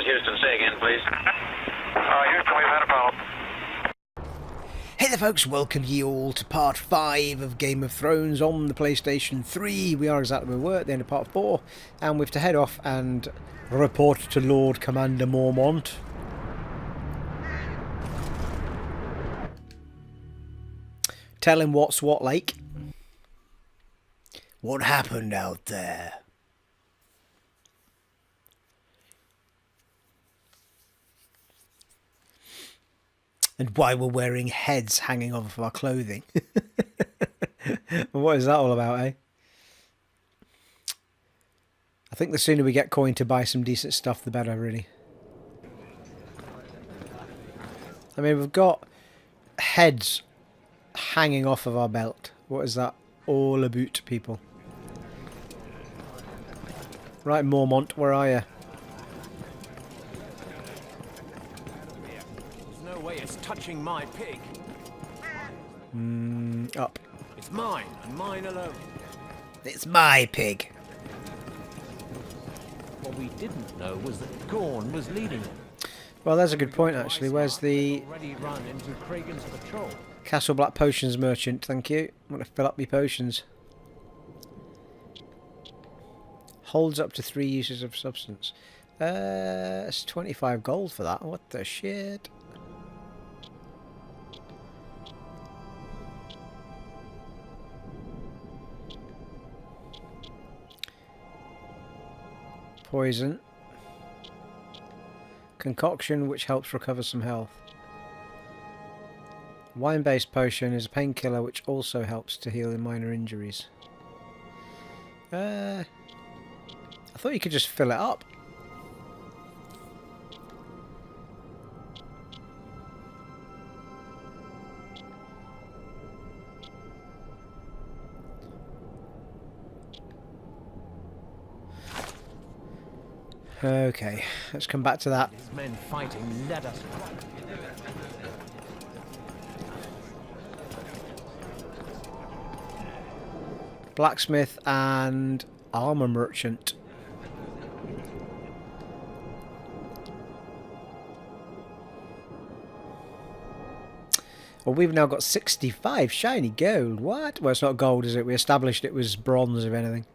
is Houston. Say again, please. Houston, we've had a problem. Hey there folks, welcome ye all to part 5 of Game of Thrones on the PlayStation 3. We are exactly where we were at the end of part 4, and we have to head off and report to Lord Commander Mormont. Tell him what's what, like. What happened out there? And why we're wearing heads hanging off of our clothing. What is that all about, eh? I think the sooner we get coin to buy some decent stuff, the better, really. I mean, we've got heads hanging off of our belt. What is that all about, people? Right, Mormont, where are you? It's touching my pig. Up. It's mine, and mine alone. It's my pig. What we didn't know was that Gorn was leading it. Well, there's a good point, actually. Where's the already run into Kragan's patrol? Castle Black Potions merchant? Thank you. I'm going to fill up my potions. Holds up to 3 uses of substance. It's 25 gold for that. What the shit? Poison. Concoction, which helps recover some health. Wine-based potion is a painkiller which also helps to heal minor injuries. I thought you could just fill it up. Okay, let's come back to that. These men fighting led us. Blacksmith and armor merchant. Well, we've now got 65 shiny gold. What? Well, it's not gold, is it? We established it was bronze, if anything.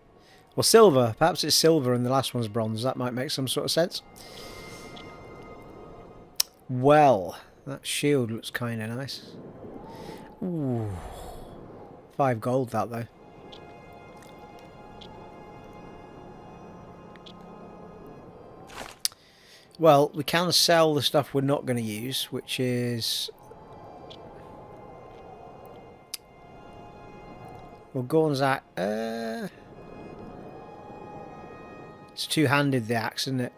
Well, silver. Perhaps it's silver and the last one's bronze. That might make some sort of sense. Well, that shield looks kind of nice. Ooh. 5 gold, that, though. Well, we can sell the stuff we're not going to use, which is... Well, Gorn's axe... It's two-handed, the axe, isn't it?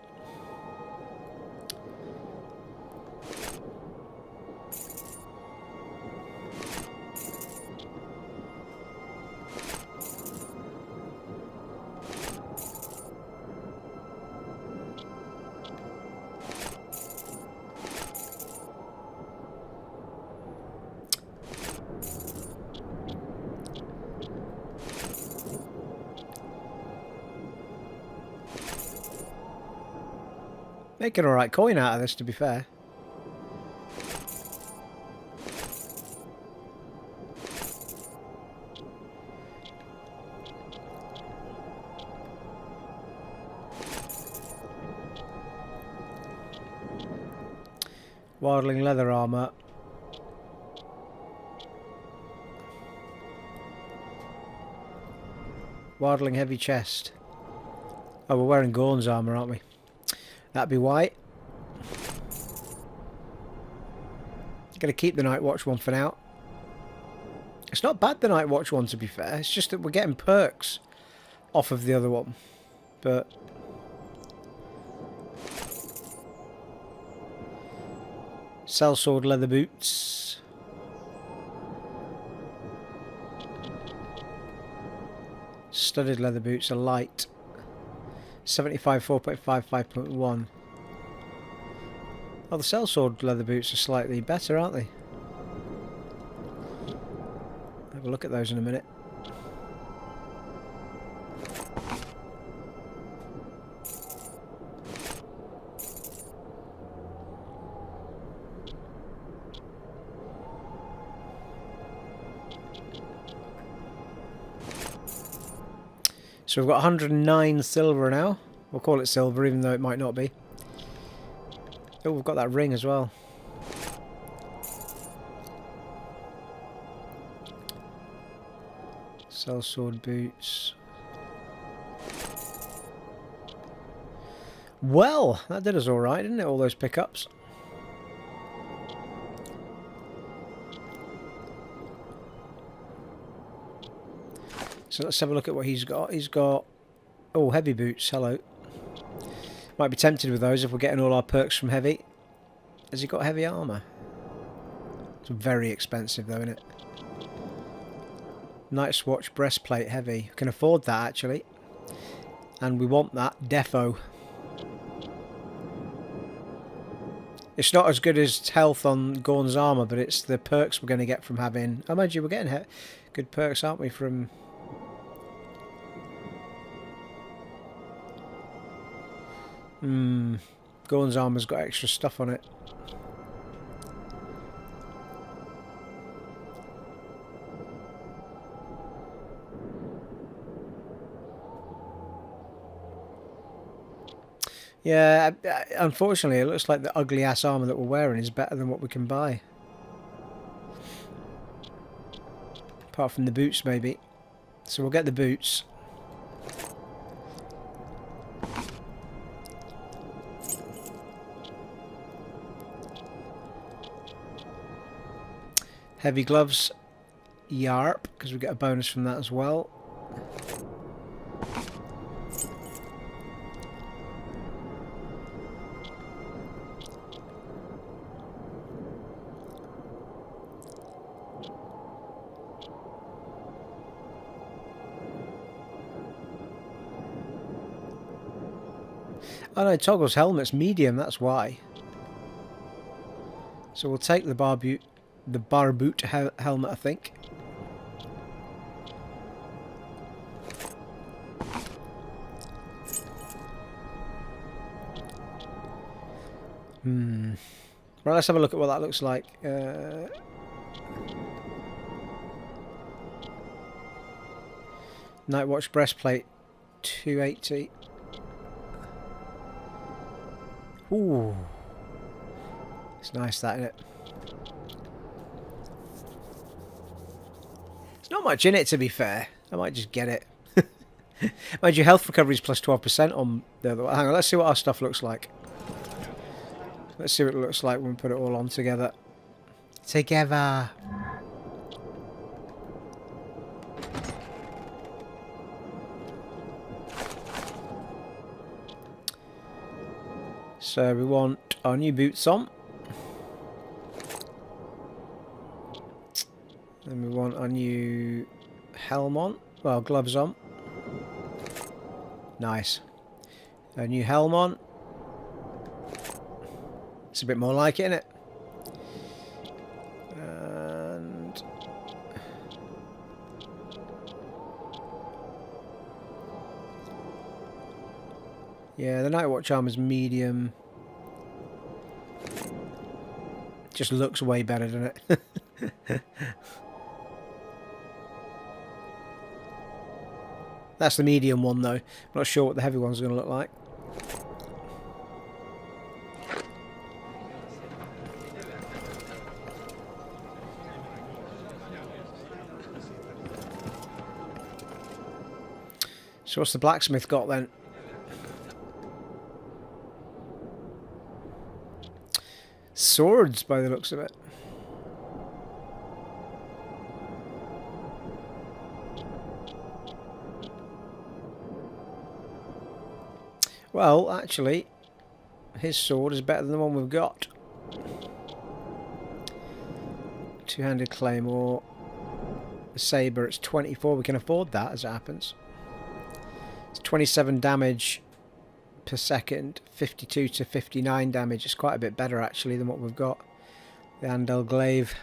Making alright coin out of this, to be fair. Wildling leather armor. Wildling heavy chest. Oh, we're wearing Gorn's armor, aren't we? That'd be white. Gonna keep the Night Watch one for now. It's not bad, the Night Watch one, to be fair. It's just that we're getting perks off of the other one. But sellsword leather boots. Studded leather boots are light. 75, 4.5, 5.1. Oh, the sellsword leather boots are slightly better, aren't they? Have a look at those in a minute. So we've got 109 silver now. We'll call it silver, even though it might not be. Oh, we've got that ring as well. Sell sword boots. Well, that did us alright, didn't it? All those pickups. So let's have a look at what he's got. He's got... oh, heavy boots. Hello. Might be tempted with those if we're getting all our perks from heavy. Has he got heavy armour? It's very expensive though, isn't it? Night's Watch breastplate heavy. Can afford that actually. And we want that defo. It's not as good as health on Gorn's armour, but it's the perks we're going to get from having... I imagine we're getting good perks, aren't we, from... Gorn's armour's got extra stuff on it. Yeah, unfortunately it looks like the ugly ass armour that we're wearing is better than what we can buy. Apart from the boots maybe. So we'll get the boots. Heavy gloves, yarp, because we get a bonus from that as well. Oh no, Toggle's helmet's medium, that's why. So we'll take the barboot helmet, I think. Right, let's have a look at what that looks like. Night Watch breastplate, 280. Ooh, it's nice, that, isn't it? There's not much in it, to be fair. I might just get it. Mind you, health recovery is plus 12% on the other one. Hang on, let's see what our stuff looks like. Let's see what it looks like when we put it all on together. Together. So we want our new boots on. Then we want our new helm on. Well, gloves on. Nice. A new helm on. It's a bit more like it, isn't it? And yeah, the Night Watch armor's medium. Just looks way better, doesn't it? That's the medium one though. I'm not sure what the heavy one's going to look like. So what's the blacksmith got then? Swords by the looks of it. Well, actually, his sword is better than the one we've got. Two-handed claymore. The sabre, it's 24. We can afford that, as it happens. It's 27 damage per second, 52 to 59 damage. It's quite a bit better, actually, than what we've got. The Andel Glaive.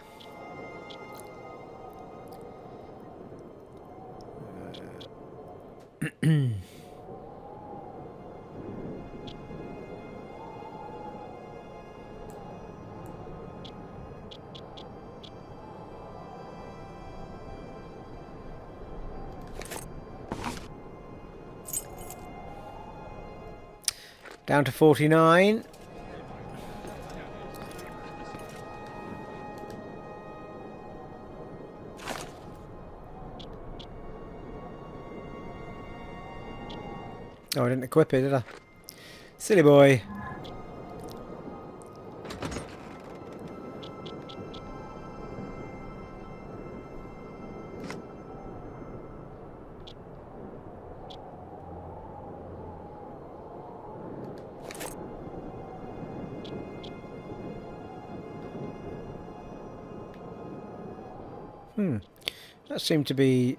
Down to 49. Oh, I didn't equip it, did I? Silly boy. That seemed to be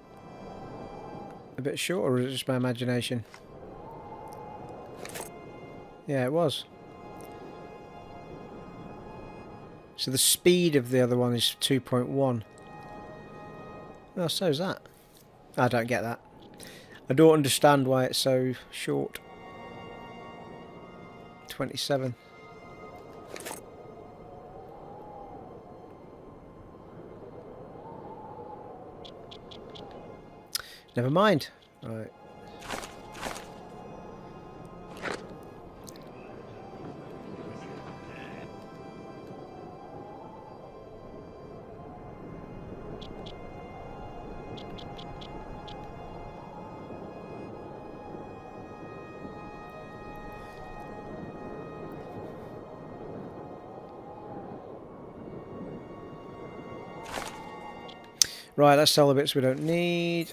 a bit short, or is it just my imagination? Yeah, it was. So the speed of the other one is 2.1. Oh, so is that. I don't get that. I don't understand why it's so short. 27. Never mind. Right. Right, let's sell the bits we don't need.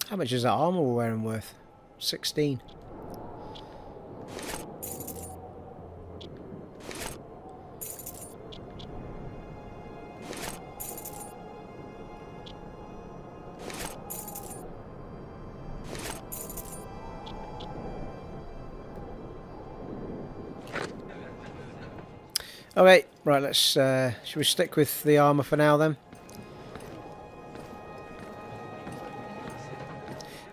How much is that armour we're wearing worth? 16. Okay, right, let's should we stick with the armour for now then?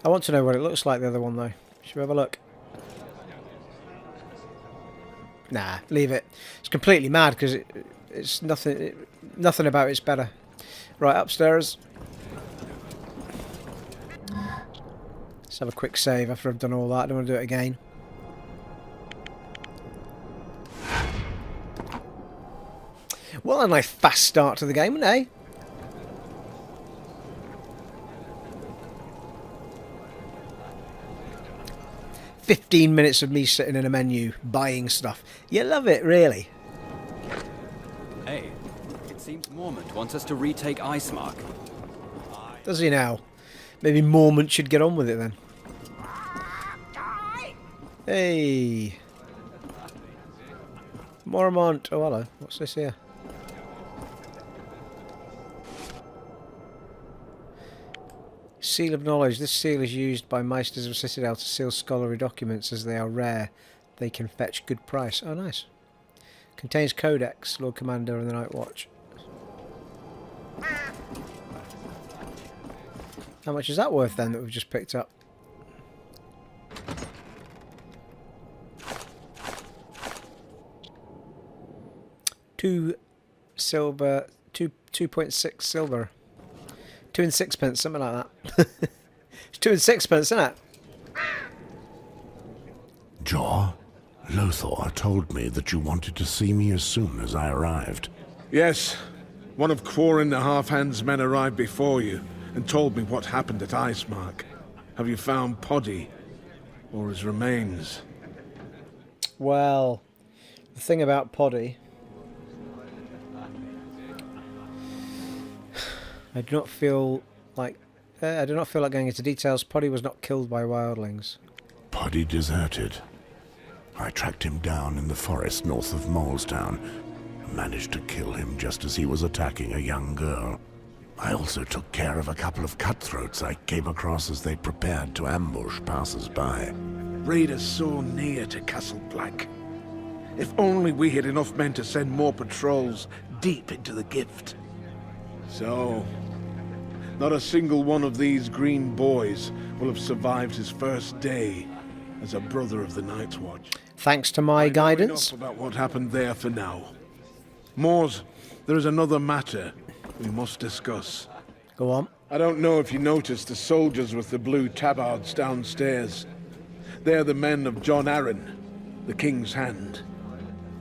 I want to know what it looks like, the other one though. Should we have a look? Nah, leave it. It's completely mad because it's nothing. Nothing about it's better. Right, upstairs. Let's have a quick save after I've done all that. I don't want to do it again. Well, a nice fast start to the game, eh? "15 minutes of me sitting in a menu buying stuff." You love it, really. Hey, it seems Mormont wants us to retake Icemark. Does he now? Maybe Mormont should get on with it then. Hey. Mormont. Oh, hello. What's this here? Seal of Knowledge. This seal is used by Meisters of Citadel to seal scholarly documents. As they are rare, they can fetch good price. Oh, nice. Contains Codex, Lord Commander and the Night Watch. How much is that worth then that we've just picked up? Two silver, 2.6 silver. 2 and 6pence, something like that. It's 2 and 6pence, isn't it? Jeor, Lothar told me that you wanted to see me as soon as I arrived. Yes. One of Quarren the Half-Hand's men arrived before you and told me what happened at Icemark. Have you found Poddy? Or his remains? Well, the thing about Poddy... I do not feel like going into details. Poddy was not killed by wildlings. Poddy deserted. I tracked him down in the forest north of Molestown and managed to kill him just as he was attacking a young girl. I also took care of a couple of cutthroats I came across as they prepared to ambush passers-by. Raiders so near to Castle Black. If only we had enough men to send more patrols deep into the Gift. So, not a single one of these green boys will have survived his first day as a brother of the Night's Watch. Thanks to my guidance. Enough about what happened there for now. Mors, there is another matter we must discuss. Go on. I don't know if you noticed the soldiers with the blue tabards downstairs. They're the men of John Arryn, the King's Hand.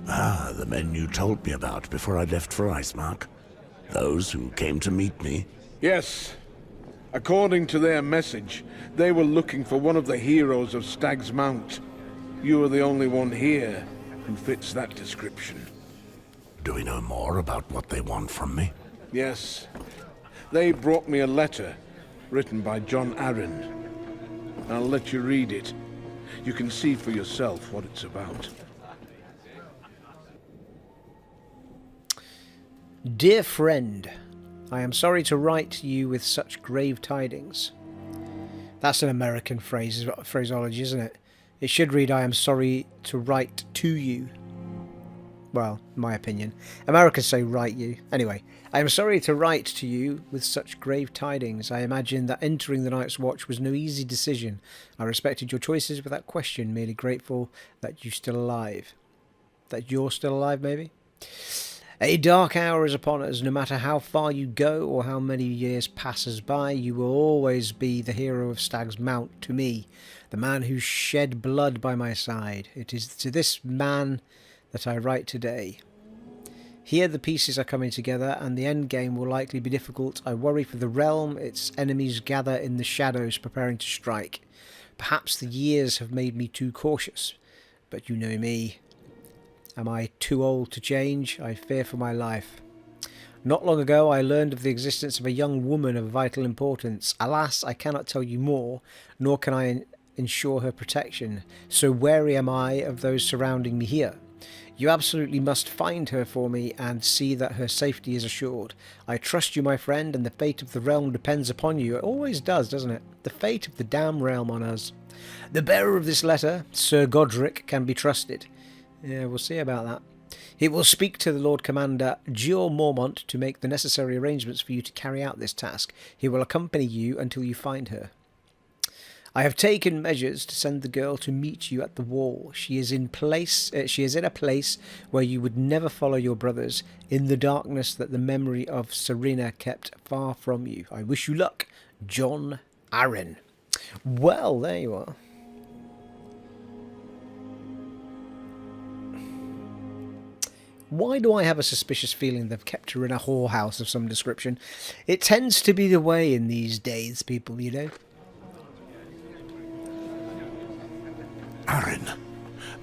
Ah, the men you told me about before I left for Icemark. Those who came to meet me. Yes. According to their message, they were looking for one of the heroes of Stag's Mount. You are the only one here who fits that description. Do we know more about what they want from me? Yes. They brought me a letter written by John Arryn. I'll let you read it. You can see for yourself what it's about. Dear friend, I am sorry to write to you with such grave tidings. That's an American phraseology, isn't it? It should read, I am sorry to write to you. Well, my opinion. Americans say write you. Anyway, I am sorry to write to you with such grave tidings. I imagine that entering the Night's Watch was no easy decision. I respected your choices without question, merely grateful that you're still alive. That you're still alive, maybe? A dark hour is upon us. No matter how far you go or how many years passes by, you will always be the hero of Stag's Mount to me, the man who shed blood by my side. It is to this man that I write today. Here the pieces are coming together, and the end game will likely be difficult. I worry for the realm. Its enemies gather in the shadows, preparing to strike. Perhaps the years have made me too cautious, but you know me. Am I too old to change? I fear for my life. Not long ago I learned of the existence of a young woman of vital importance. Alas, I cannot tell you more, nor can I ensure her protection. So wary am I of those surrounding me here. You absolutely must find her for me and see that her safety is assured. I trust you, my friend, and the fate of the realm depends upon you. It always does, doesn't it? The fate of the damn realm on us. The bearer of this letter, Sir Godric, can be trusted. Yeah, we'll see about that. He will speak to the Lord Commander Jeor Mormont to make the necessary arrangements for you to carry out this task. He will accompany you until you find her. I have taken measures to send the girl to meet you at the wall. She is in a place where you would never follow your brothers, in the darkness that the memory of Serena kept far from you. I wish you luck, John Arryn. Well, there you are. Why do I have a suspicious feeling they've kept her in a whorehouse of some description? It tends to be the way in these days, people, you know. Arryn,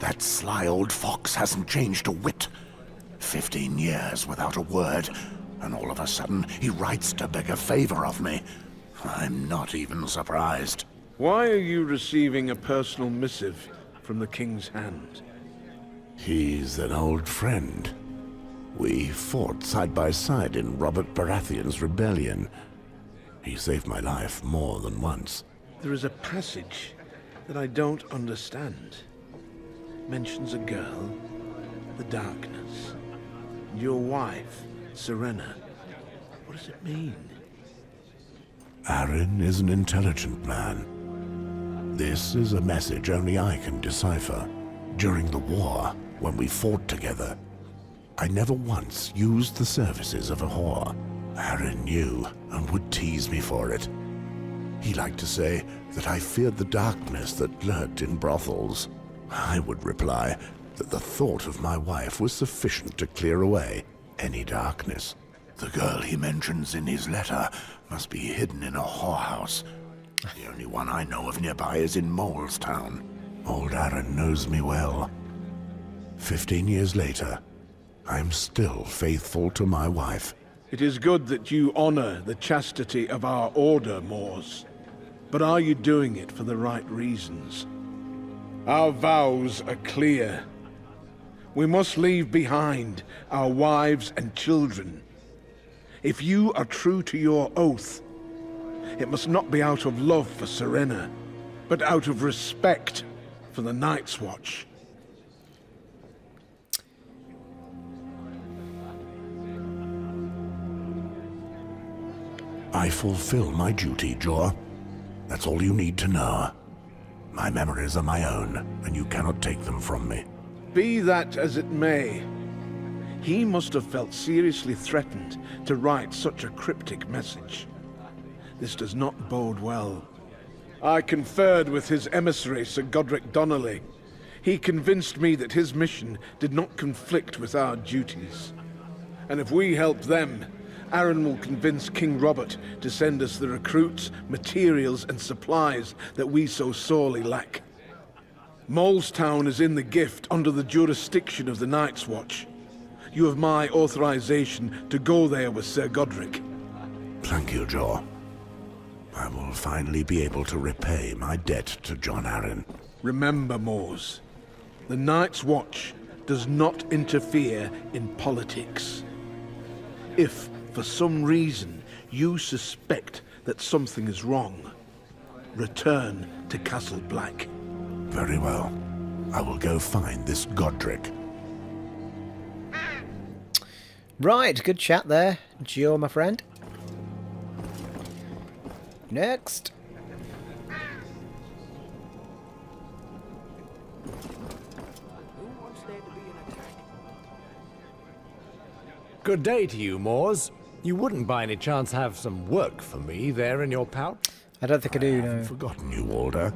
that sly old fox hasn't changed a whit. 15 years without a word, and all of a sudden he writes to beg a favor of me. I'm not even surprised. Why are you receiving a personal missive from the King's Hand? He's an old friend. We fought side by side in Robert Baratheon's rebellion. He saved my life more than once. There is a passage that I don't understand. Mentions a girl, the darkness, and your wife, Serena. What does it mean? Arryn is an intelligent man. This is a message only I can decipher. During the war, when we fought together, I never once used the services of a whore. Arryn knew and would tease me for it. He liked to say that I feared the darkness that lurked in brothels. I would reply that the thought of my wife was sufficient to clear away any darkness. The girl he mentions in his letter must be hidden in a whorehouse. The only one I know of nearby is in Molestown. Old Arryn knows me well. 15 years later, I'm still faithful to my wife. It is good that you honor the chastity of our order, Moors. But are you doing it for the right reasons? Our vows are clear. We must leave behind our wives and children. If you are true to your oath, it must not be out of love for Serena, but out of respect for the Night's Watch. I fulfill my duty, Jeor. That's all you need to know. My memories are my own, and you cannot take them from me. Be that as it may, he must have felt seriously threatened to write such a cryptic message. This does not bode well. I conferred with his emissary, Sir Godric Donnerly. He convinced me that his mission did not conflict with our duties. And if we help them, Arryn will convince King Robert to send us the recruits, materials and supplies that we so sorely lack. Molestown is in the gift under the jurisdiction of the Night's Watch. You have my authorization to go there with Sir Godric. Thank you, Jeor. I will finally be able to repay my debt to John Arryn. Remember, Mors, the Night's Watch does not interfere in politics. If, for some reason, you suspect that something is wrong, return to Castle Black. Very well. I will go find this Godric. Right, good chat there, Jeor, my friend. Next. Good day to you, Moors. You wouldn't by any chance have some work for me there in your pouch? I don't think I do, I no. haven't forgotten you, Walder.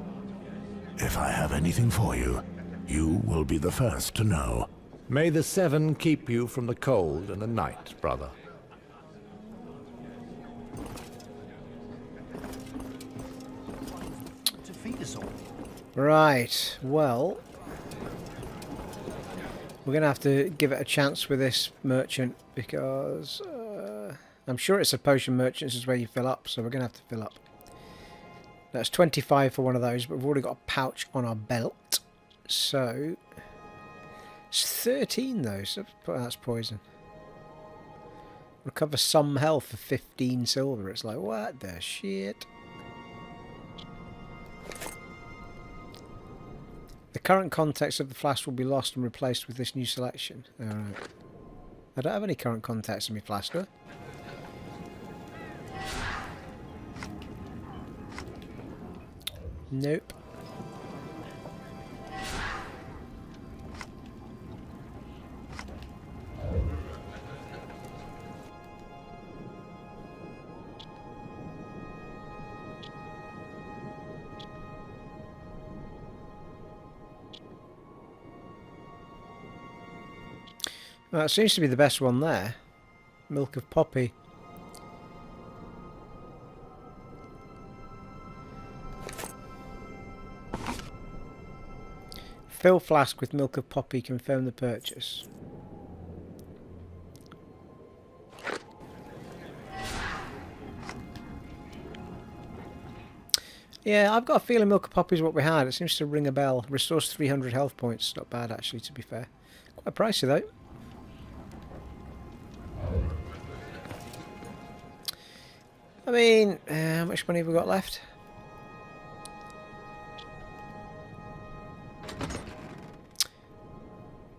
If I have anything for you, you will be the first to know. May the Seven keep you from the cold and the night, brother. To feed us all. Right, well, we're going to have to give it a chance with this merchant because I'm sure it's a potion merchant, this is where you fill up, so we're going to have to fill up. That's 25 for one of those, but we've already got a pouch on our belt, so it's 13 though, so that's poison. Recover some health for 15 silver. It's like, what the shit? The current context of the flask will be lost and replaced with this new selection. Alright. I don't have any current context in my flask, do I? Nope. Well, it seems to be the best one there. Milk of poppy. Fill flask with milk of poppy. Confirm the purchase. Yeah, I've got a feeling milk of poppy is what we had. It seems to ring a bell. Restores 300 health points. Not bad, actually, to be fair. Quite pricey, though. I mean, how much money have we got left?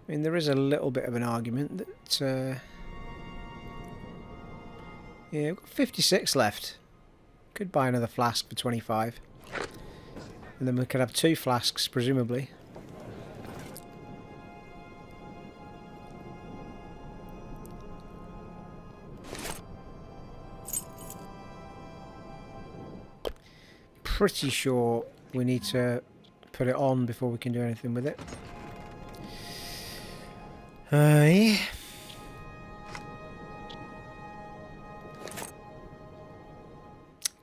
I mean, there is a little bit of an argument that... yeah, we've got 56 left. Could buy another flask for 25. And then we could have 2 flasks, presumably. Pretty sure we need to put it on before we can do anything with it. Yeah.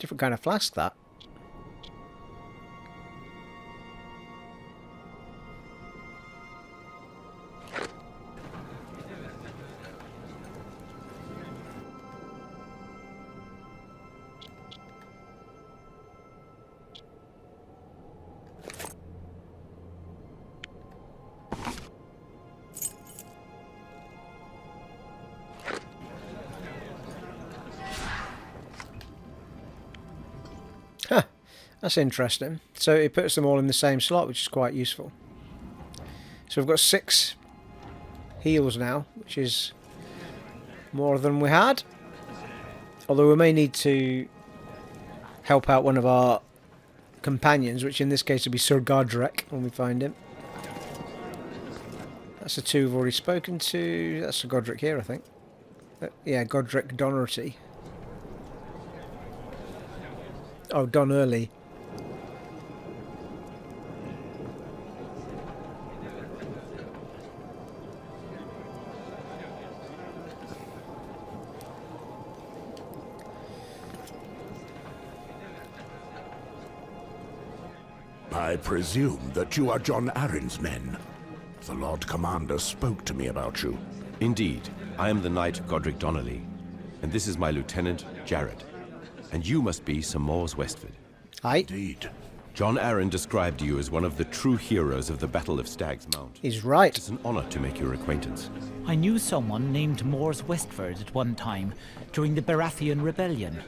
Different kind of flask, that. That's interesting. So it puts them all in the same slot, which is quite useful. So we've got 6 heals now, which is more than we had. Although we may need to help out one of our companions, which in this case will be Sir Godric when we find him. That's the 2 we've already spoken to. That's Sir Godric here, I think. Yeah, Godric Donnerly. Oh, Donnerly. I presume that you are John Arryn's men. The Lord Commander spoke to me about you. Indeed. I am the knight Godric Donnerly, and this is my lieutenant, Jeor. And you must be Sir Mors Westford. Aye. Indeed. John Arryn described you as one of the true heroes of the Battle of Stag's Mount. He's right. It's an honor to make your acquaintance. I knew someone named Mors Westford at one time, during the Baratheon Rebellion.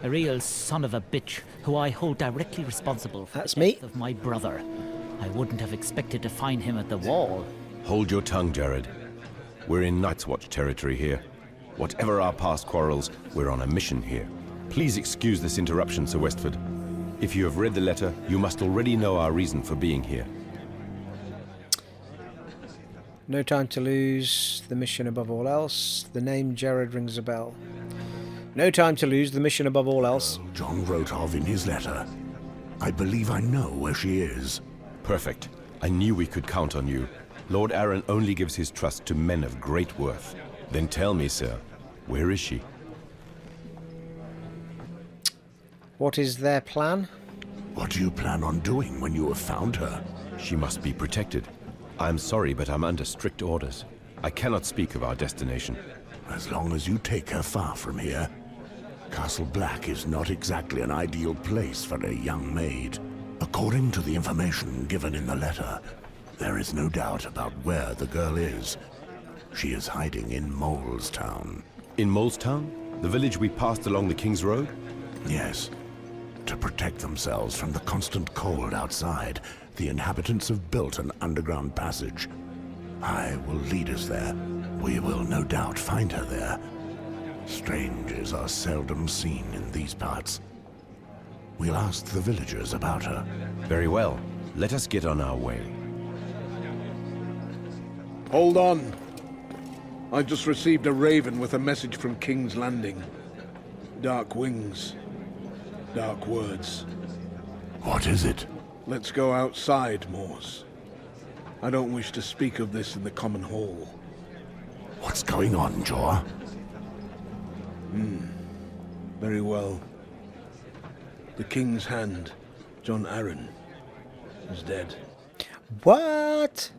A real son of a bitch, who I hold directly responsible for That's the me. death of my brother. I wouldn't have expected to find him at the wall. Hold your tongue, Jeor. We're in Night's Watch territory here. Whatever our past quarrels, we're on a mission here. Please excuse this interruption, Sir Westford. If you have read the letter, you must already know our reason for being here. No time to lose. The mission above all else. The name Jeor rings a bell. No time to lose. The mission above all else. John wrote of in his letter. I believe I know where she is. Perfect. I knew we could count on you. Lord Arryn only gives his trust to men of great worth. Then tell me, sir, where is she? What is their plan? What do you plan on doing when you have found her? She must be protected. I'm sorry, but I'm under strict orders. I cannot speak of our destination. As long as you take her far from here. Castle Black is not exactly an ideal place for a young maid. According to the information given in the letter, there is no doubt about where the girl is. She is hiding in Molestown. In Molestown? The village we passed along the King's Road? Yes. To protect themselves from the constant cold outside, the inhabitants have built an underground passage. I will lead us there. We will no doubt find her there. Strangers are seldom seen in these parts. We'll ask the villagers about her. Very well. Let us get on our way. Hold on. I just received a raven with a message from King's Landing. Dark wings. Dark words. What is it? Let's go outside, Mors. I don't wish to speak of this in the common hall. What's going on, Jeor? Very well. The King's Hand, John Arryn, is dead. What?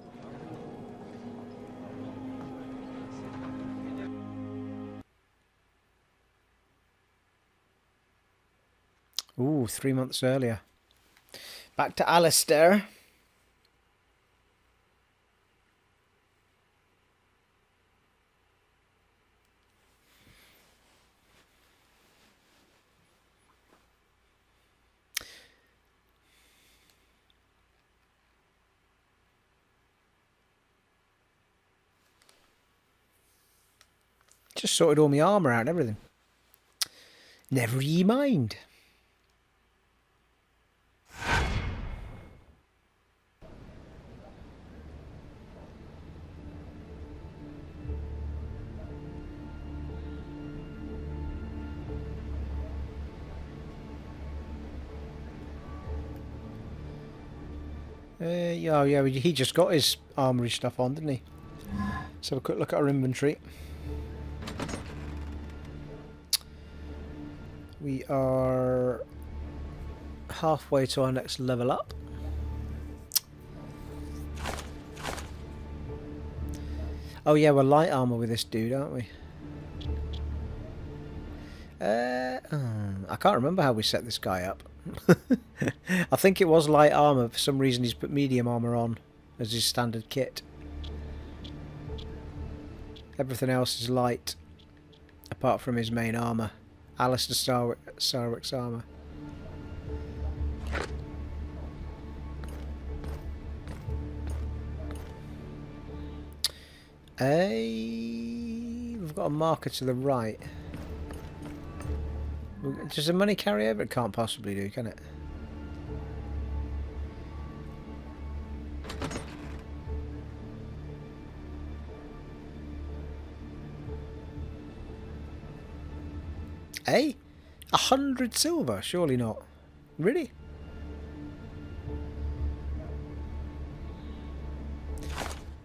Ooh, 3 months earlier. Back to Alester. Just sorted all my armour out and everything. Never ye mind. Yeah, he just got his armoury stuff on, didn't he? Let's have a quick look at our inventory. We are halfway to our next level up. Oh yeah, we're light armour with this dude, aren't we? I can't remember how we set this guy up. I think it was light armour. For some reason he's put medium armour on as his standard kit. Everything else is light, apart from his main armour. Alester Sarwyck's armour. We've got a marker to the right. Does the money carry over? It can't possibly do, can it? Eh? 100 silver? Surely not. Really?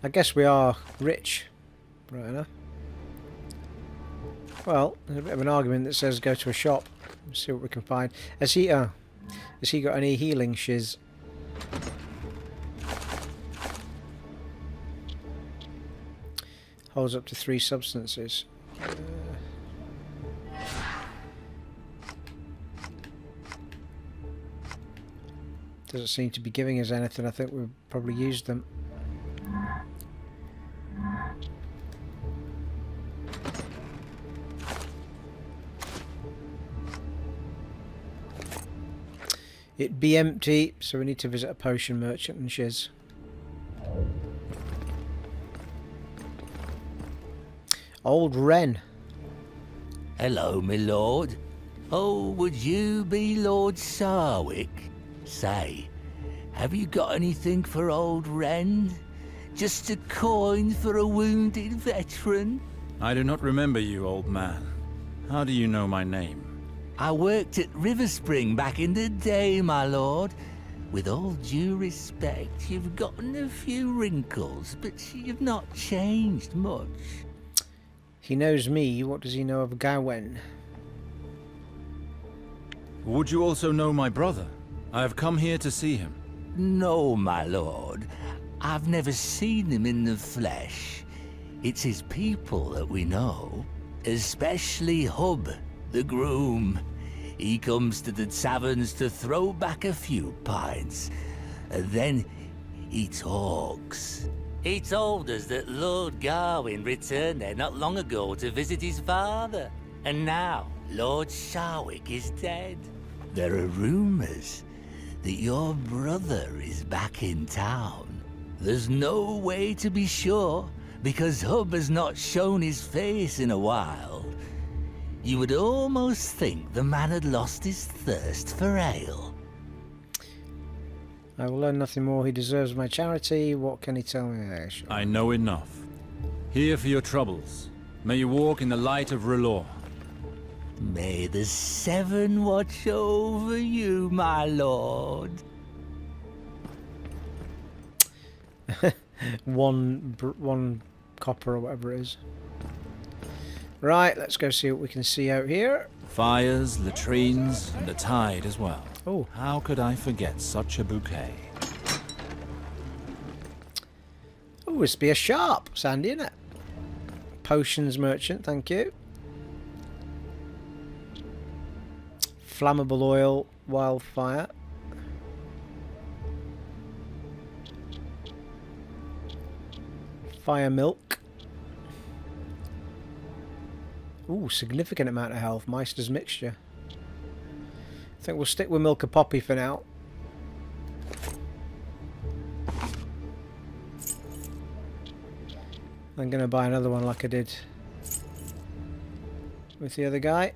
I guess we are rich. Right enough. Well, there's a bit of an argument that says go to a shop. See what we can find. Has he got any healing shiz? Holds up to 3 substances. Doesn't seem to be giving us anything. I think we've probably used them. It'd be empty, so we need to visit a potion merchant and shiz. Old Wren. Hello, my lord. Oh, would you be Lord Sarwyck? Say, have you got anything for old Wren? Just a coin for a wounded veteran? I do not remember you, old man. How do you know my name? I worked at Riverspring back in the day, my lord. With all due respect, you've gotten a few wrinkles, but you've not changed much. He knows me. What does he know of Gawain? Would you also know my brother? I have come here to see him. No, my lord. I've never seen him in the flesh. It's his people that we know, especially Hubb, the groom. He comes to the taverns to throw back a few pints, and then he talks. He told us that Lord Gawain returned there not long ago to visit his father, and now Lord Sarwyck is dead. There are rumors that your brother is back in town. There's no way to be sure, because Hubb has not shown his face in a while. You would almost think the man had lost his thirst for ale. I will learn nothing more. He deserves my charity. What can he tell me? Sure. I know enough. Here for your troubles. May you walk in the light of Relor. May the Seven watch over you, my lord. one copper or whatever it is. Right, let's go see what we can see out here. Fires, latrines, and a tide as well. Oh. How could I forget such a bouquet? Oh, it's be a sharp, Sandy, isn't it? Potions merchant, thank you. Flammable oil, wildfire. Fire milk. Ooh, significant amount of health. Meister's mixture. I think we'll stick with milk of poppy for now. I'm going to buy another one like I did with the other guy.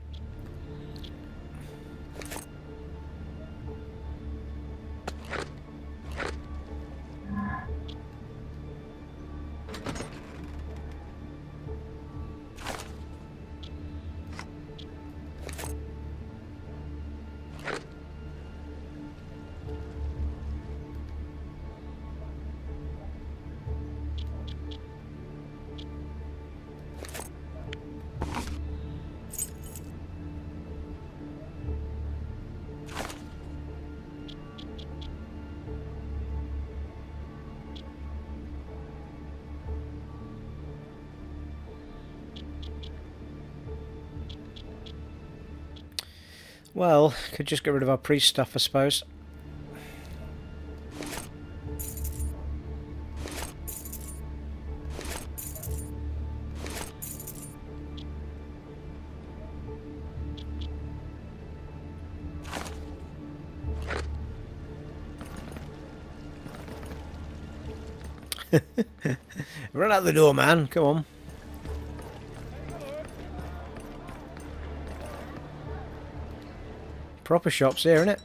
Well, could just get rid of our priest stuff, I suppose. Run out the door, man. Come on. Proper shops here, innit?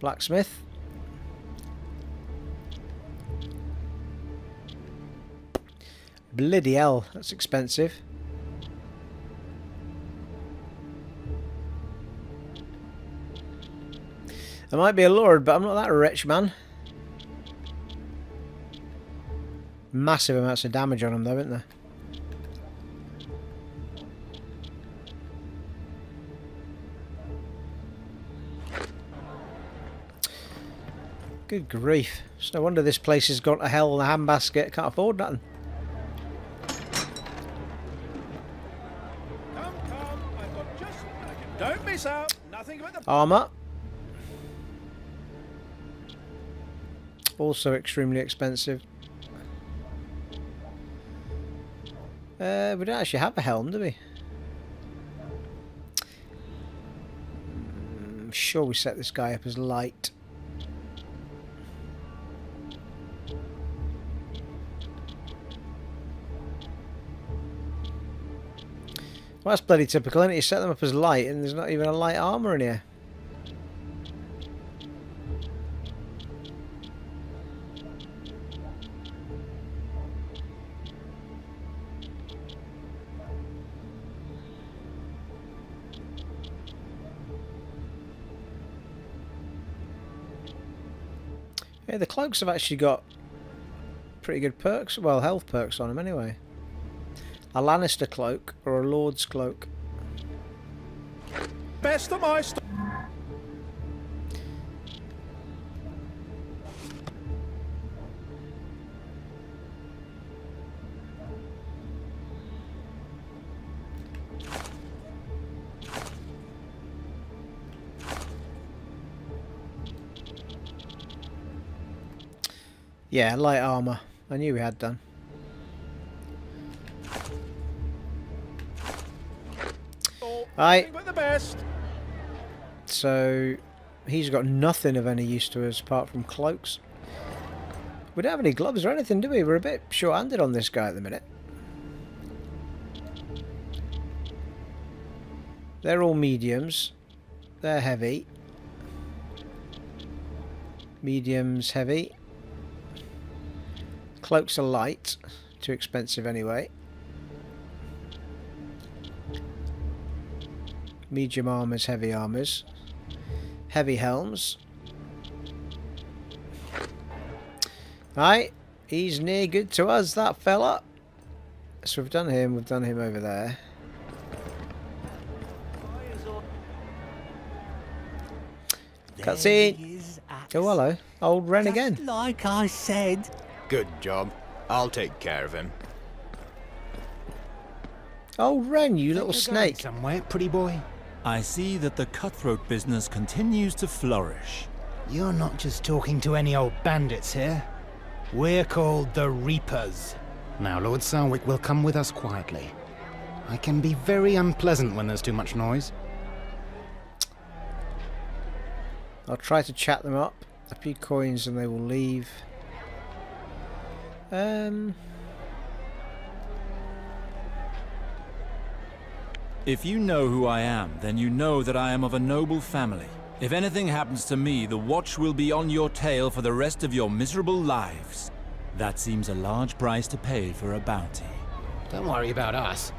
Blacksmith. Bloody hell, that's expensive. I might be a lord, but I'm not that rich, man. Massive amounts of damage on him, though, isn't there? Good grief. It's no wonder this place has gone to hell in a handbasket. Can't afford nothing. Come, I've got just what I can. Don't miss out. Nothing but the Armour. Also extremely expensive. We don't actually have a helm, do we? I'm sure we set this guy up as light. Well, that's bloody typical, isn't it? You set them up as light and there's not even a light armour in here. Yeah, the cloaks have actually got pretty good perks, well, health perks on them anyway. A Lannister cloak or a Lord's cloak. best of my Yeah, light armour. I knew we had done. Right. So he's got nothing of any use to us apart from cloaks. We don't have any gloves or anything, do we? We're a bit short-handed on this guy at the minute. They're all mediums. They're heavy. Mediums, heavy. Cloaks are light. Too expensive anyway. Medium armours, heavy armours. Heavy helms. Right, he's near good to us, that fella. So we've done him over there. Cutscene. Oh, hello. Old Ren again. Like I said. Good job. I'll take care of him. Old Ren, you little snake. Somewhere, pretty boy. I see that the cutthroat business continues to flourish. You're not just talking to any old bandits here. We're called the Reapers. Now, Lord Sarwyck will come with us quietly. I can be very unpleasant when there's too much noise. I'll try to chat them up. A few coins and they will leave. If you know who I am, then you know that I am of a noble family. If anything happens to me, the watch will be on your tail for the rest of your miserable lives. That seems a large price to pay for a bounty. Don't worry about us.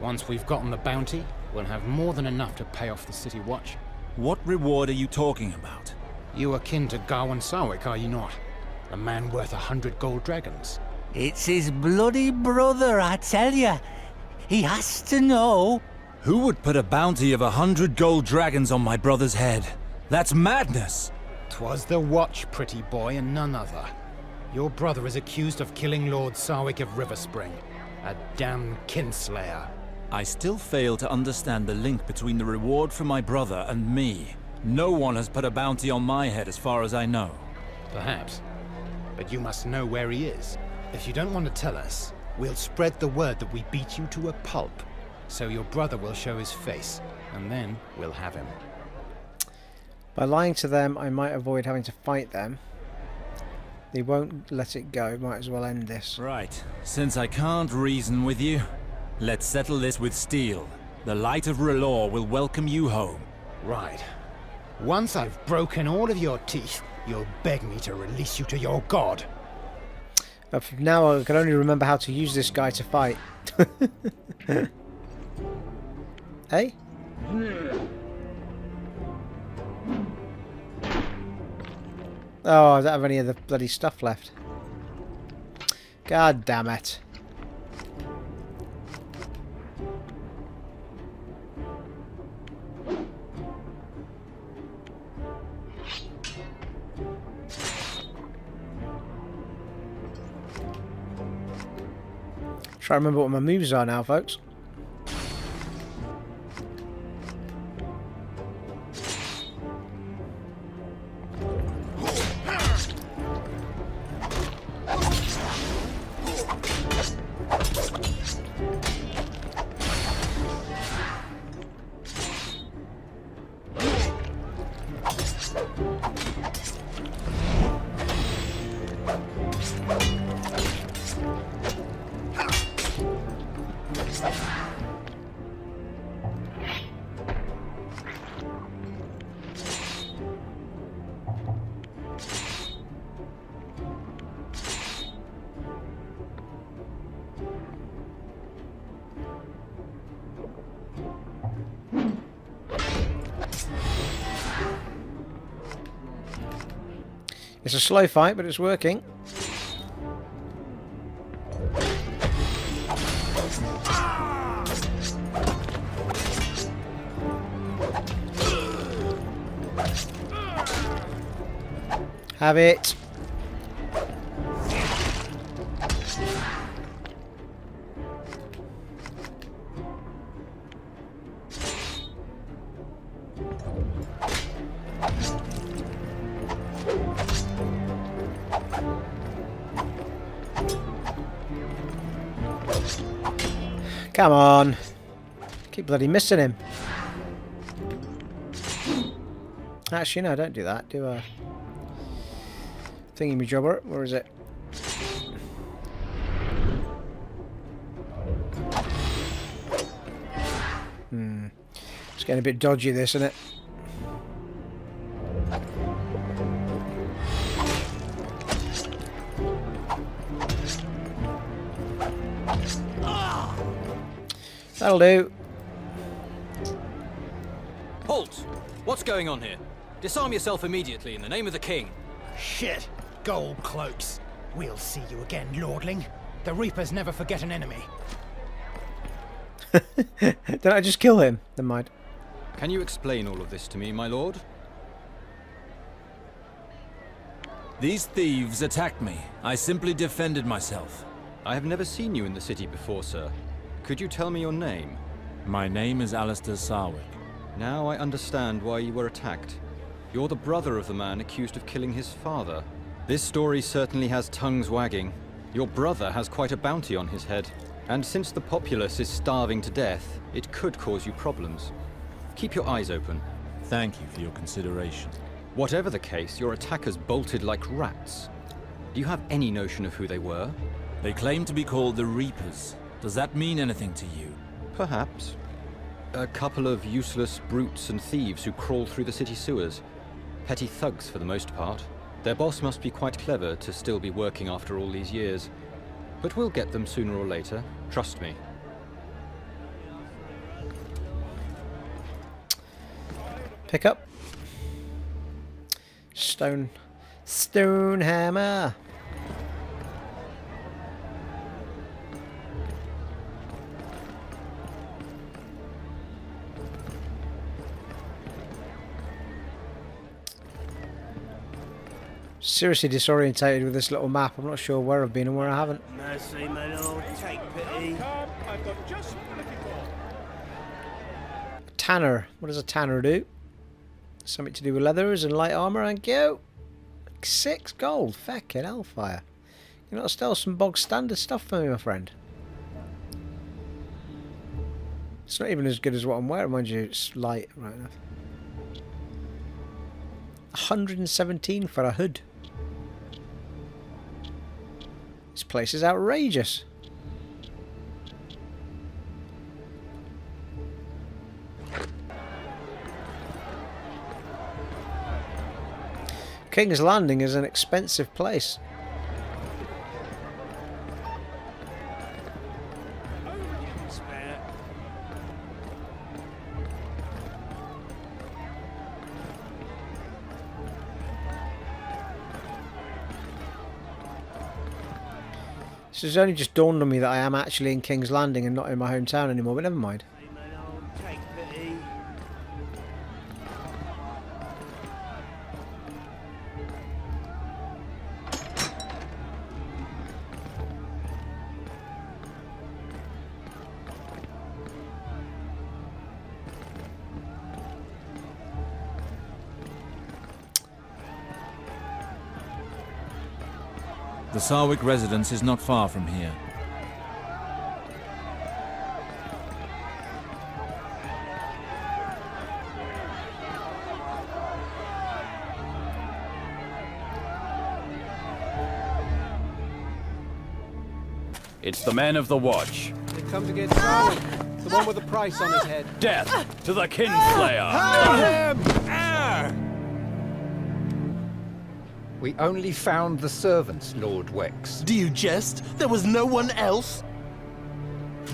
Once we've gotten the bounty, we'll have more than enough to pay off the city watch. What reward are you talking about? You are kin to Gawain Sarwyck, are you not? A man worth 100 gold dragons. It's his bloody brother, I tell you. He has to know. Who would put a bounty of 100 gold dragons on my brother's head? That's madness! 'Twas the watch, pretty boy, and none other. Your brother is accused of killing Lord Sarwyck of Riverspring, a damned kinslayer. I still fail to understand the link between the reward for my brother and me. No one has put a bounty on my head as far as I know. Perhaps. But you must know where he is. If you don't want to tell us, we'll spread the word that we beat you to a pulp. So your brother will show his face, and then we'll have him. By lying to them, I might avoid having to fight them. They won't let it go. Might as well end this. Right. Since I can't reason with you, let's settle this with steel. The Light of R'hllor will welcome you home. Right. Once I've broken all of your teeth, you'll beg me to release you to your god. But for now, I can only remember how to use this guy to fight. Hey? Oh, I don't have any of the bloody stuff left. God damn it. Try to remember what my moves are now, folks. It's a slow fight, but it's working. Have it. Come on. Keep bloody missing him. Actually, no, don't do that. Do a thingy-me-jobber. Where is it? It's getting a bit dodgy, this, isn't it? That'll do. Halt! What's going on here? Disarm yourself immediately in the name of the king. Shit! Gold cloaks. We'll see you again, lordling. The Reapers never forget an enemy. Did I just kill him? Never mind. Can you explain all of this to me, my lord? These thieves attacked me. I simply defended myself. I have never seen you in the city before, sir. Could you tell me your name? My name is Alester Sarwyck. Now I understand why you were attacked. You're the brother of the man accused of killing his father. This story certainly has tongues wagging. Your brother has quite a bounty on his head. And since the populace is starving to death, it could cause you problems. Keep your eyes open. Thank you for your consideration. Whatever the case, your attackers bolted like rats. Do you have any notion of who they were? They claim to be called the Reapers. Does that mean anything to you? Perhaps. A couple of useless brutes and thieves who crawl through the city sewers. Petty thugs for the most part. Their boss must be quite clever to still be working after all these years. But we'll get them sooner or later, trust me. Pick up. Stone hammer. Seriously disorientated with this little map. I'm not sure where I've been and where I haven't. Mercy, my lord, take pity. Tanner. What does a tanner do? Something to do with leathers and light armour, thank you. 6 gold. Feckin' hellfire. You not steal some bog standard stuff for me, my friend. It's not even as good as what I'm wearing, mind you. It's light, right enough. 117 for a hood. This place is outrageous. King's Landing is an expensive place. So it's only just dawned on me that I am actually in King's Landing and not in my hometown anymore, but never mind. Hey, my lord, take pity. The Sarwyck residence is not far from here. It's the man of the watch. They come to get Sarwyck, the one with the price on his head. Death to the Kinslayer! We only found the servants, Lord Wex. Do you jest? There was no one else?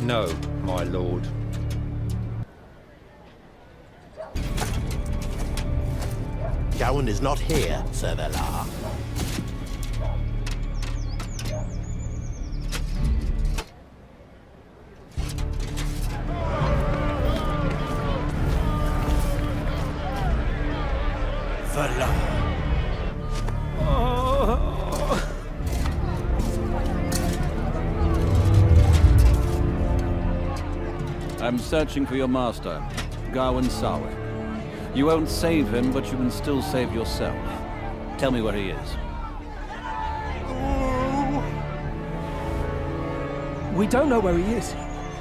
No, my lord. Gawain is not here, Sir Velar. Velar. I'm searching for your master, Gawain Sarwyck. You won't save him, but you can still save yourself. Tell me where he is. We don't know where he is.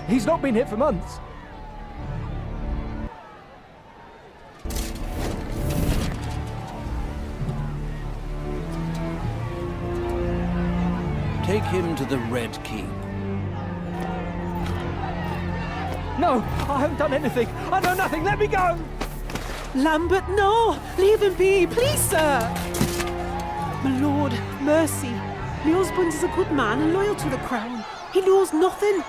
He's not been hit for months. Take him to the Red Keep. No, I haven't done anything. I know nothing. Let me go. Lambert, no! Leave him be, please, sir! My lord, mercy. My husband is a good man and loyal to the crown. He knows nothing.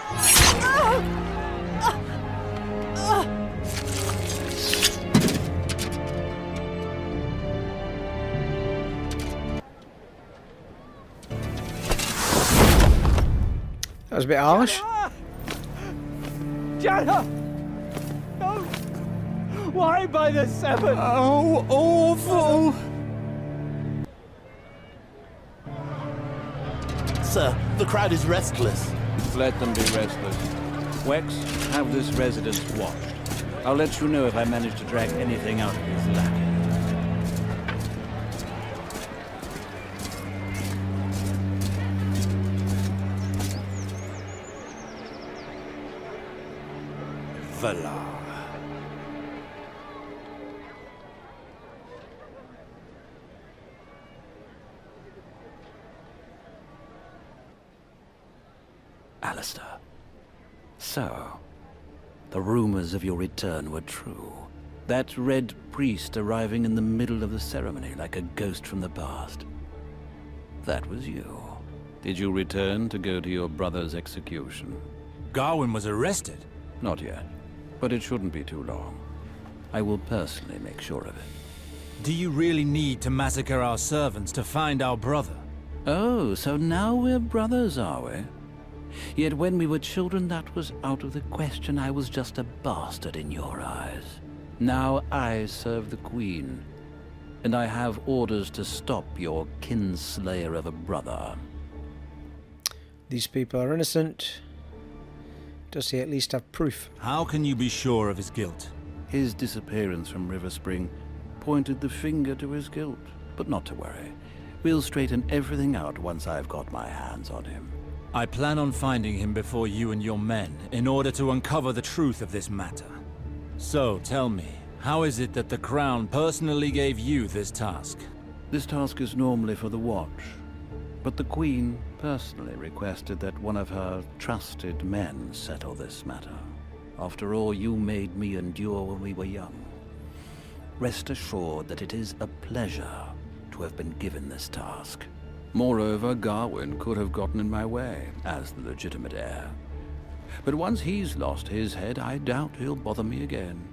That was a bit harsh. Jeor! No! Why by the seven? Oh, awful! Sir, the crowd is restless. Let them be restless. Wex, have this residence watched. I'll let you know if I manage to drag anything out of his lackey. Velar. Alester. So, the rumors of your return were true. That red priest arriving in the middle of the ceremony like a ghost from the past. That was you. Did you return to go to your brother's execution? Gawain was arrested? Not yet, but it shouldn't be too long. I will personally make sure of it. Do you really need to massacre our servants to find our brother? Oh, so now we're brothers, are we? Yet when we were children, that was out of the question. I was just a bastard in your eyes. Now I serve the Queen, and I have orders to stop your kinslayer of a brother. These people are innocent. Does he at least have proof? How can you be sure of his guilt? His disappearance from River Spring pointed the finger to his guilt. But not to worry. We'll straighten everything out once I've got my hands on him. I plan on finding him before you and your men, in order to uncover the truth of this matter. So, tell me, how is it that the Crown personally gave you this task? This task is normally for the Watch, but the Queen personally requested that one of her trusted men settle this matter. After all, you made me endure when we were young. Rest assured that it is a pleasure to have been given this task. Moreover, Gawain could have gotten in my way, as the legitimate heir. But once he's lost his head, I doubt he'll bother me again.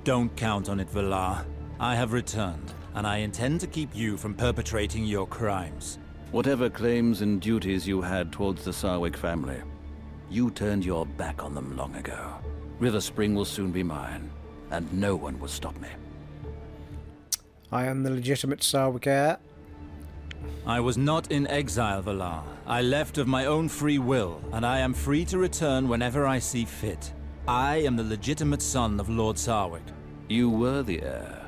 Don't count on it, Velar. I have returned, and I intend to keep you from perpetrating your crimes. Whatever claims and duties you had towards the Sarwyck family, you turned your back on them long ago. River Spring will soon be mine, and no one will stop me. I am the legitimate Sarwyck heir. I was not in exile, Valar. I left of my own free will, and I am free to return whenever I see fit. I am the legitimate son of Lord Sarwyck. You were the heir,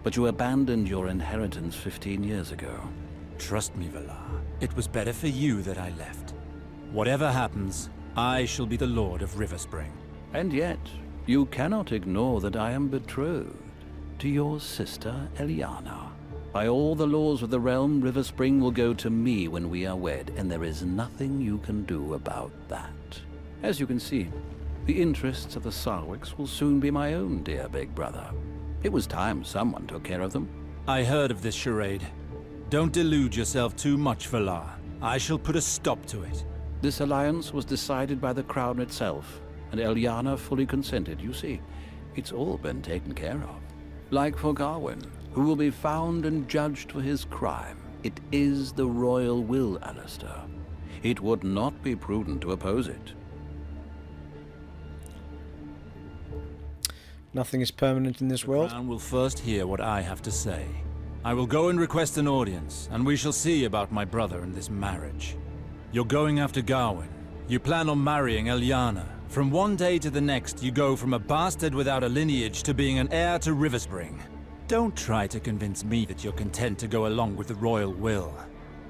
but you abandoned your inheritance 15 years ago. Trust me, Valar. It was better for you that I left. Whatever happens, I shall be the Lord of River Spring. And yet, you cannot ignore that I am betrothed to your sister, Eliana. By all the laws of the realm, River Spring will go to me when we are wed, and there is nothing you can do about that. As you can see, the interests of the Sarwicks will soon be my own, dear big brother. It was time someone took care of them. I heard of this charade. Don't delude yourself too much, Valar. I shall put a stop to it. This alliance was decided by the crown itself, and Eliana fully consented. You see, it's all been taken care of. Like for Gawain, who will be found and judged for his crime. It is the royal will, Alester. It would not be prudent to oppose it. Nothing is permanent in this world. The Crown will first hear what I have to say. I will go and request an audience, and we shall see about my brother and this marriage. You're going after Gawain. You plan on marrying Eliana. From one day to the next, you go from a bastard without a lineage to being an heir to River Spring. Don't try to convince me that you're content to go along with the royal will.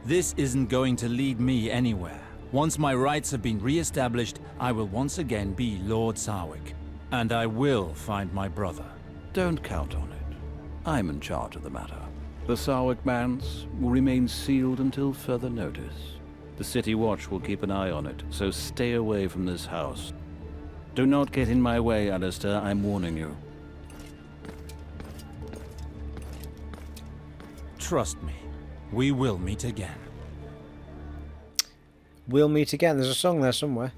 This isn't going to lead me anywhere. Once my rights have been re-established, I will once again be Lord Sarwyck. And I will find my brother. Don't count on it. I'm in charge of the matter. The Sarwyck bands will remain sealed until further notice. The City Watch will keep an eye on it, so stay away from this house. Do not get in my way, Alester. I'm warning you. Trust me, we will meet again. We'll meet again. There's a song there somewhere.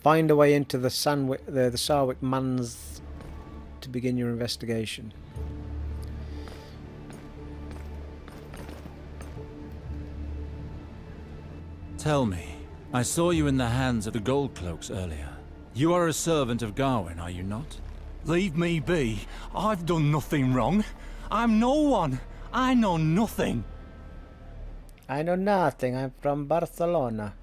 Find a way into the Sarwyck man's to begin your investigation. Tell me, I saw you in the hands of the Gold Cloaks earlier. You are a servant of Gawain, are you not? Leave me be. I've done nothing wrong. I'm no one. I know nothing. I know nothing. I'm from Barcelona.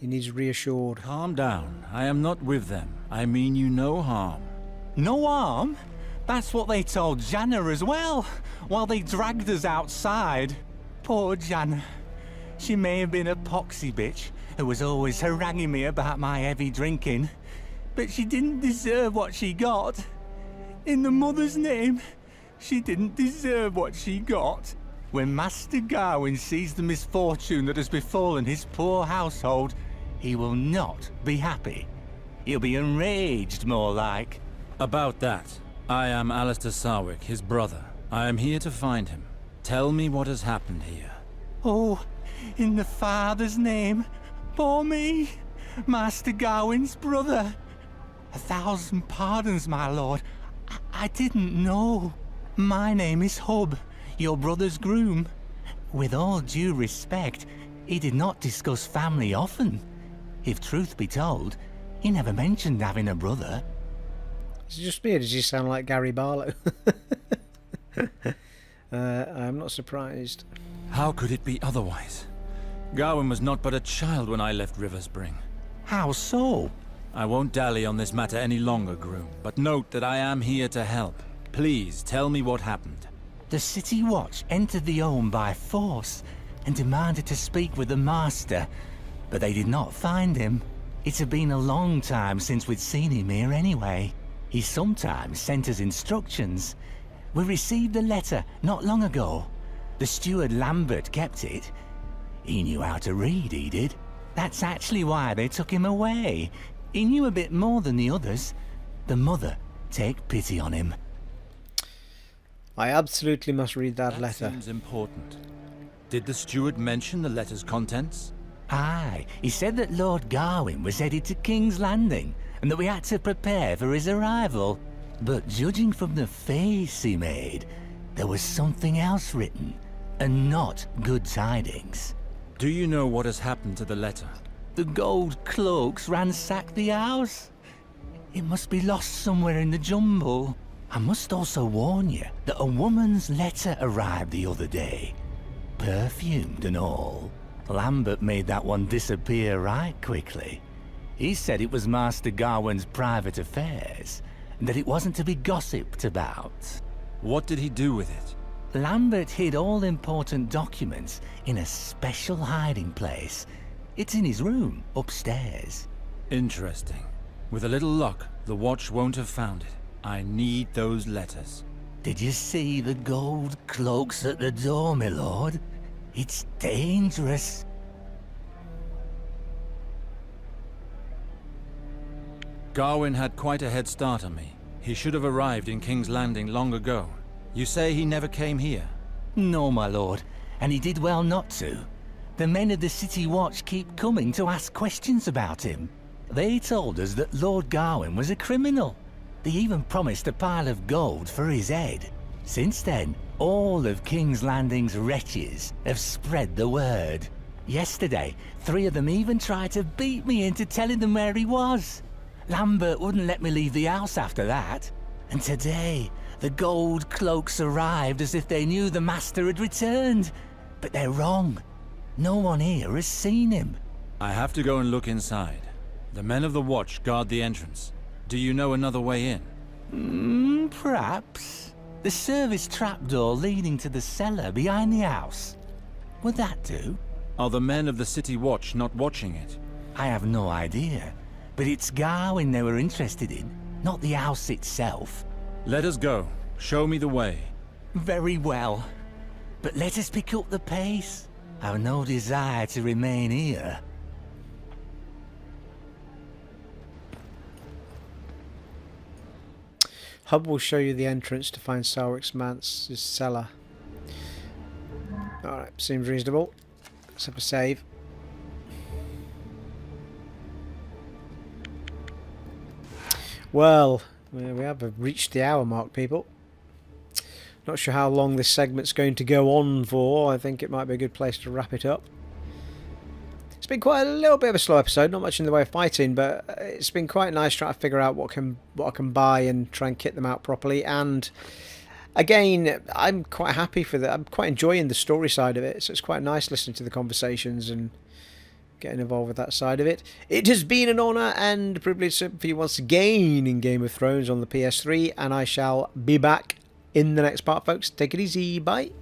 He needs reassured. Calm down. I am not with them. I mean you no harm. No harm? That's what they told Janna as well, while they dragged us outside. Poor Janna. She may have been a poxy bitch who was always haranguing me about my heavy drinking, but she didn't deserve what she got. In the mother's name, she didn't deserve what she got. When Master Gawain sees the misfortune that has befallen his poor household, he will not be happy. He'll be enraged, more like. About that, I am Alester Sarwyck, his brother. I am here to find him. Tell me what has happened here. Oh, in the Father's name, poor me, Master Gawain's brother. 1,000 pardons, my lord. I didn't know. My name is Hubb, your brother's groom. With all due respect, he did not discuss family often. If truth be told, he never mentioned having a brother. Is it just me, or does he sound like Gary Barlow? I'm not surprised. How could it be otherwise? Gawain was not but a child when I left River Spring. How so? I won't dally on this matter any longer, groom, but note that I am here to help. Please, tell me what happened. The City Watch entered the home by force and demanded to speak with the Master, but they did not find him. It had been a long time since we'd seen him here anyway. He sometimes sent us instructions. We received a letter not long ago. The steward Lambert kept it. He knew how to read, he did. That's actually why they took him away. He knew a bit more than the others. The mother take pity on him. I absolutely must read that letter. Seems important. Did the steward mention the letter's contents? Aye, he said that Lord Gawain was headed to King's Landing, and that we had to prepare for his arrival. But judging from the face he made, there was something else written, and not good tidings. Do you know what has happened to the letter? The gold cloaks ransacked the house. It must be lost somewhere in the jumble. I must also warn you that a woman's letter arrived the other day, perfumed and all. Lambert made that one disappear right quickly. He said it was Master Gawain's private affairs, and that it wasn't to be gossiped about. What did he do with it? Lambert hid all important documents in a special hiding place. It's in his room, upstairs. Interesting. With a little luck, the watch won't have found it. I need those letters. Did you see the gold cloaks at the door, my lord? It's dangerous. Gawain had quite a head start on me. He should have arrived in King's Landing long ago. You say he never came here? No, my lord, and he did well not to. The men of the City Watch keep coming to ask questions about him. They told us that Lord Gawain was a criminal. They even promised a pile of gold for his head. Since then, all of King's Landing's wretches have spread the word. Yesterday, 3 of them even tried to beat me into telling them where he was. Lambert wouldn't let me leave the house after that. And today, the gold cloaks arrived as if they knew the master had returned. But they're wrong. No one here has seen him. I have to go and look inside. The men of the watch guard the entrance. Do you know another way in? Perhaps. The service trapdoor leading to the cellar behind the house. Would that do? Are the men of the City Watch not watching it? I have no idea. But it's Gawain they were interested in, not the house itself. Let us go. Show me the way. Very well. But let us pick up the pace. I've no desire to remain here. Hubb will show you the entrance to find Sarwyck's man's cellar. Alright, seems reasonable. Let's have a save. Well, we have reached the hour mark, people. Not sure how long this segment's going to go on for. I think it might be a good place to wrap it up. It's been quite a little bit of a slow episode, not much in the way of fighting, but it's been quite nice trying to figure out what I can buy and try and kit them out properly. And again, I'm quite happy for that. I'm quite enjoying the story side of it, so it's quite nice listening to the conversations and getting involved with that side of it. It has been an honour and a privilege for you once again in Game of Thrones on the PS3, and I shall be back in the next part, folks. Take it easy. Bye.